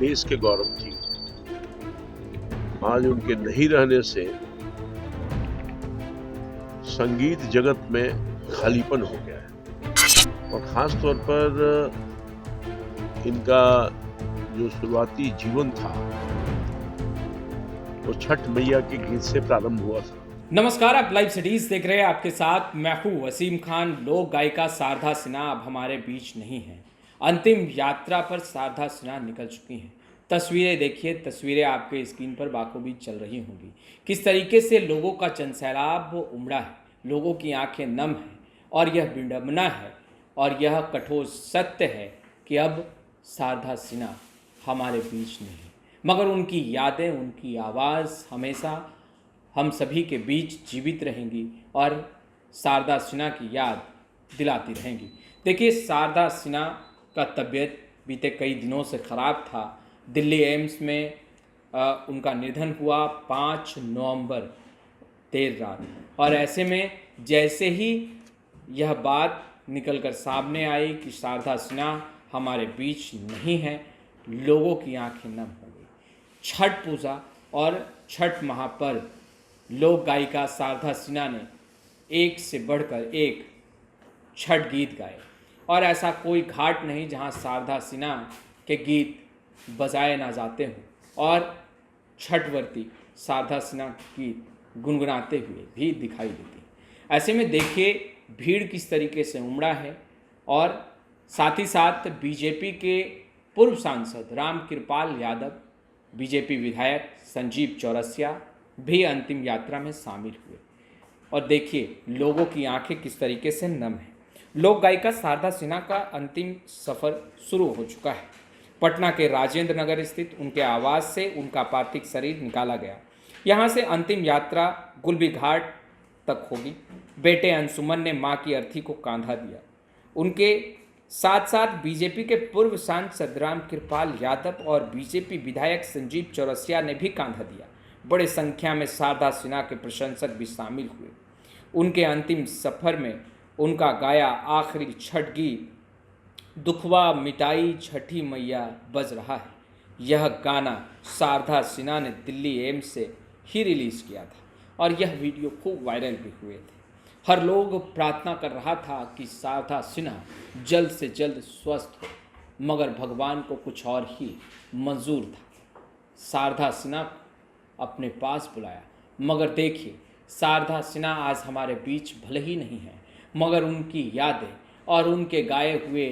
देश के गौरव थी। आज उनके नहीं रहने से संगीत जगत में खालीपन हो गया है और खास तौर पर इनका जो शुरुआती जीवन था वो छठ मैया के गीत से प्रारंभ हुआ था। नमस्कार, आप लाइव सिटीज देख रहे हैं। आपके साथ मैं हूं वसीम खान। लोक गायिका शारदा सिन्हा अब हमारे बीच नहीं है। अंतिम यात्रा पर शारदा सिन्हा निकल चुकी हैं। तस्वीरें देखिए, तस्वीरें आपके स्क्रीन पर बाखूबी चल रही होंगी। किस तरीके से लोगों का जनसैलाब उमड़ा है, लोगों की आंखें नम हैं और यह विडंबना है और यह कठोर सत्य है कि अब शारदा सिन्हा हमारे बीच नहीं है, मगर उनकी यादें, उनकी आवाज़ हमेशा हम सभी के बीच जीवित रहेंगी और शारदा सिन्हा की याद दिलाती रहेंगी। देखिए, शारदा सिन्हा का तबीयत बीते कई दिनों से ख़राब था। दिल्ली एम्स में उनका निधन हुआ 5 नवंबर देर रात, और ऐसे में जैसे ही यह बात निकल कर सामने आई कि शारदा सिन्हा हमारे बीच नहीं है, लोगों की आंखें नम हो गई। छठ पूजा और छठ महापर्व लोक गायिका शारदा सिन्हा ने एक से बढ़कर एक छठ गीत गाए और ऐसा कोई घाट नहीं जहां शारदा सिन्हा के गीत बजाए ना जाते हों और छठवर्ती शारदा सिन्हा के गीत गुनगुनाते हुए भी दिखाई देती हैं। ऐसे में देखिए भीड़ किस तरीके से उमड़ा है और साथ ही साथ बीजेपी के पूर्व सांसद रामकृपाल यादव, बीजेपी विधायक संजीव चौरसिया भी अंतिम यात्रा में शामिल हुए। और देखिए लोगों की आंखें किस तरीके से नम हैं। लोक गायिका शारदा सिन्हा का अंतिम सफ़र शुरू हो चुका है। पटना के राजेंद्र नगर स्थित उनके आवास से उनका पार्थिव शरीर निकाला गया। यहाँ से अंतिम यात्रा गुलबी घाट तक होगी। बेटे अंशुमन ने मां की अर्थी को कांधा दिया। उनके साथ साथ बीजेपी के पूर्व सांसद रामकृपाल यादव और बीजेपी विधायक संजीव चौरसिया ने भी कांधा दिया। बड़े संख्या में शारदा सिन्हा के प्रशंसक भी शामिल हुए। उनके अंतिम सफर में उनका गाया आखिरी छठ गीत दुखवा मिटाई छठी मैया बज रहा है। यह गाना शारदा सिन्हा ने दिल्ली एम्स से ही रिलीज़ किया था और यह वीडियो खूब वायरल भी हुए थे। हर लोग प्रार्थना कर रहा था कि शारदा सिन्हा जल्द से जल्द स्वस्थ हो, मगर भगवान को कुछ और ही मंजूर था। शारदा सिन्हा अपने पास बुलाया, मगर देखिए शारदा सिन्हा आज हमारे बीच भले ही नहीं है, मगर उनकी यादें और उनके गाए हुए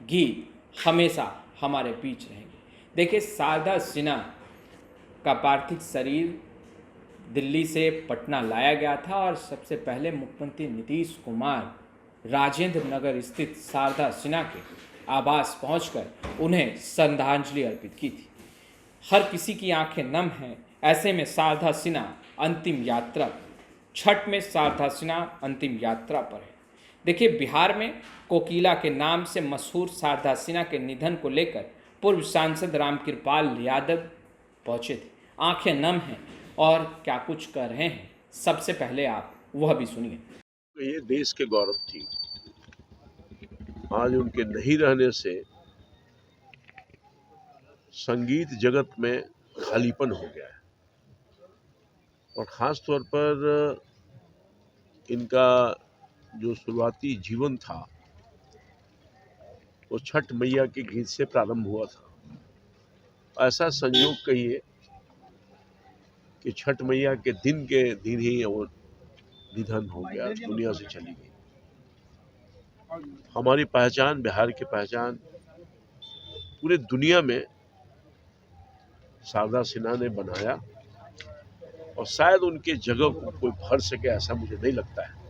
गीत हमेशा हमारे बीच रहेंगे। देखिए, शारदा सिन्हा का पार्थिव शरीर दिल्ली से पटना लाया गया था और सबसे पहले मुख्यमंत्री नीतीश कुमार राजेंद्र नगर स्थित शारदा सिन्हा के आवास पहुंचकर उन्हें श्रद्धांजलि अर्पित की थी। हर किसी की आंखें नम हैं। ऐसे में शारदा सिन्हा अंतिम यात्रा, छठ में शारदा सिन्हा अंतिम यात्रा पर है। देखिए, बिहार में कोकिला के नाम से मशहूर शारदा सिन्हा के निधन को लेकर पूर्व सांसद रामकृपाल यादव पहुंचे थे। आंखें नम हैं और क्या कुछ कर रहे हैं, सबसे पहले आप वह भी सुनिए। ये देश के गौरव थी। आज उनके नहीं रहने से संगीत जगत में खालीपन हो गया है और ख़ास तौर पर इनका जो शुरुआती जीवन था वो छठ मैया के गीत से प्रारंभ हुआ था। ऐसा संयोग कहिए कि छठ मैया के दिन ही वो निधन हो गया, दुनिया से चली गई। हमारी पहचान, बिहार की पहचान पूरे दुनिया में शारदा सिन्हा ने बनाया और शायद उनके जगह को कोई भर सके ऐसा मुझे नहीं लगता है।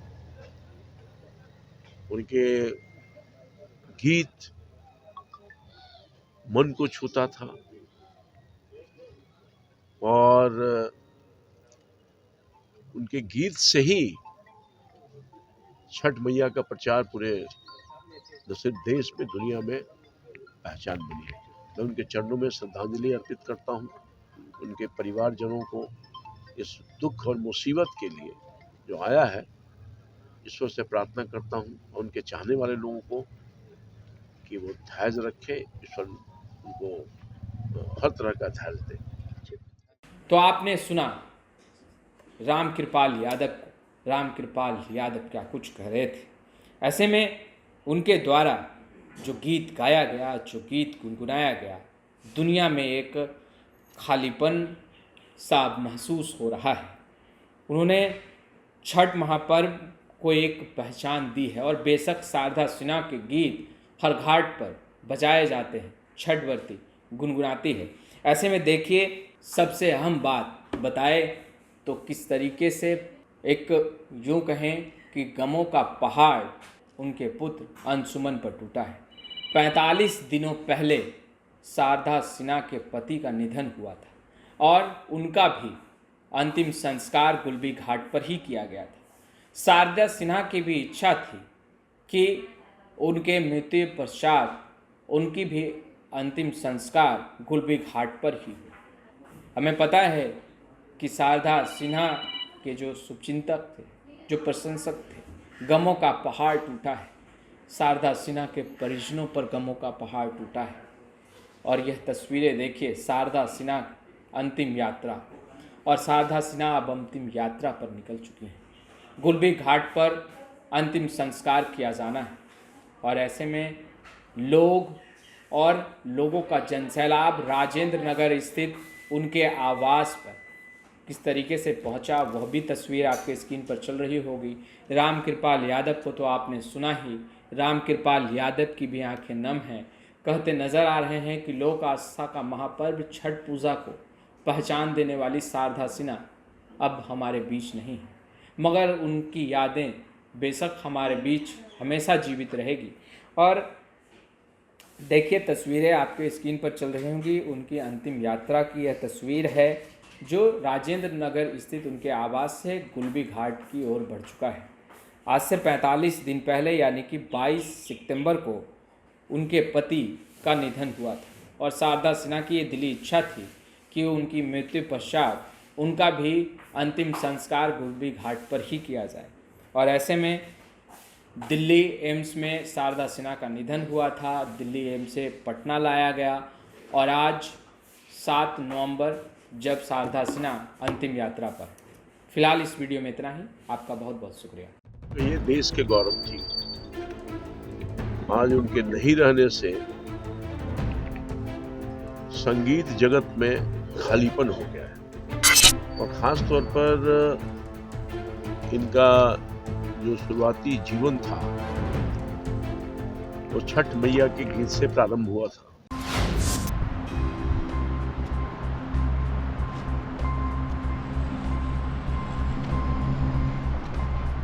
उनके गीत मन को छूता था और उनके गीत से ही छठ मैया का प्रचार पूरे न सिर्फ देश में, दुनिया में पहचान बनी है। मैं उनके चरणों में श्रद्धांजलि अर्पित करता हूँ। उनके परिवारजनों को इस दुख और मुसीबत के लिए जो आया है, ईश्वर से प्रार्थना करता हूँ और उनके चाहने वाले लोगों को कि वो धैर्य रखें, ईश्वर उनको हर तरह का धैर्य दें। तो आपने सुना रामकृपाल यादव को। रामकृपाल यादव क्या कुछ कह रहे थे। ऐसे में उनके द्वारा जो गीत गाया गया, जो गीत गुनगुनाया गया, दुनिया में एक खालीपन सा महसूस हो रहा है। उन्होंने छठ महापर्व को एक पहचान दी है और बेशक शारदा सिन्हा के गीत हर घाट पर बजाए जाते हैं, छठ व्रती गुनगुनाती है। ऐसे में देखिए, सबसे अहम बात बताए तो किस तरीके से एक यूँ कहें कि गमों का पहाड़ उनके पुत्र अंशुमन पर टूटा है। 45 दिनों पहले शारदा सिन्हा के पति का निधन हुआ था और उनका भी अंतिम संस्कार गुलबी घाट पर ही किया गया था। शारदा सिन्हा की भी इच्छा थी कि उनके मृत्यु पश्चात उनकी भी अंतिम संस्कार गुलबी घाट पर ही हो। हमें पता है कि शारदा सिन्हा के जो शुभचिंतक थे, जो प्रशंसक थे, गमों का पहाड़ टूटा है। शारदा सिन्हा के परिजनों पर गमों का पहाड़ टूटा है। और यह तस्वीरें देखिए, शारदा सिन्हा अंतिम यात्रा, और शारदा सिन्हा अब अंतिम यात्रा पर निकल चुकी हैं। गुलबी घाट पर अंतिम संस्कार किया जाना है और ऐसे में लोगों का जनसैलाब राजेंद्र नगर स्थित उनके आवास पर किस तरीके से पहुंचा, वह भी तस्वीर आपके स्क्रीन पर चल रही होगी। रामकृपाल यादव को तो आपने सुना ही। रामकृपाल यादव की भी आंखें नम हैं। कहते नजर आ रहे हैं कि लोक आस्था का महापर्व छठ पूजा को पहचान देने वाली शारदा सिन्हा अब हमारे बीच नहीं है, मगर उनकी यादें बेशक हमारे बीच हमेशा जीवित रहेगी। और देखिए, तस्वीरें आपके स्क्रीन पर चल रही होंगी। उनकी अंतिम यात्रा की यह तस्वीर है जो राजेंद्र नगर स्थित उनके आवास से गुलबी घाट की ओर बढ़ चुका है। आज से 45 दिन पहले यानी कि 22 सितंबर को उनके पति का निधन हुआ था और शारदा सिन्हा की ये दिली इच्छा थी कि उनकी मृत्यु पश्चात उनका भी अंतिम संस्कार गुलबी घाट पर ही किया जाए। और ऐसे में दिल्ली एम्स में शारदा सिन्हा का निधन हुआ था। दिल्ली एम्स से पटना लाया गया और आज 7 नवंबर जब शारदा सिन्हा अंतिम यात्रा पर। फिलहाल इस वीडियो में इतना ही। आपका बहुत बहुत शुक्रिया। ये देश के गौरव थी। आज उनके नहीं रहने से संगीत जगत में खालीपन हो गया है और खास तौर पर इनका जो शुरुआती जीवन था वो छठ मैया के गीत से प्रारंभ हुआ था।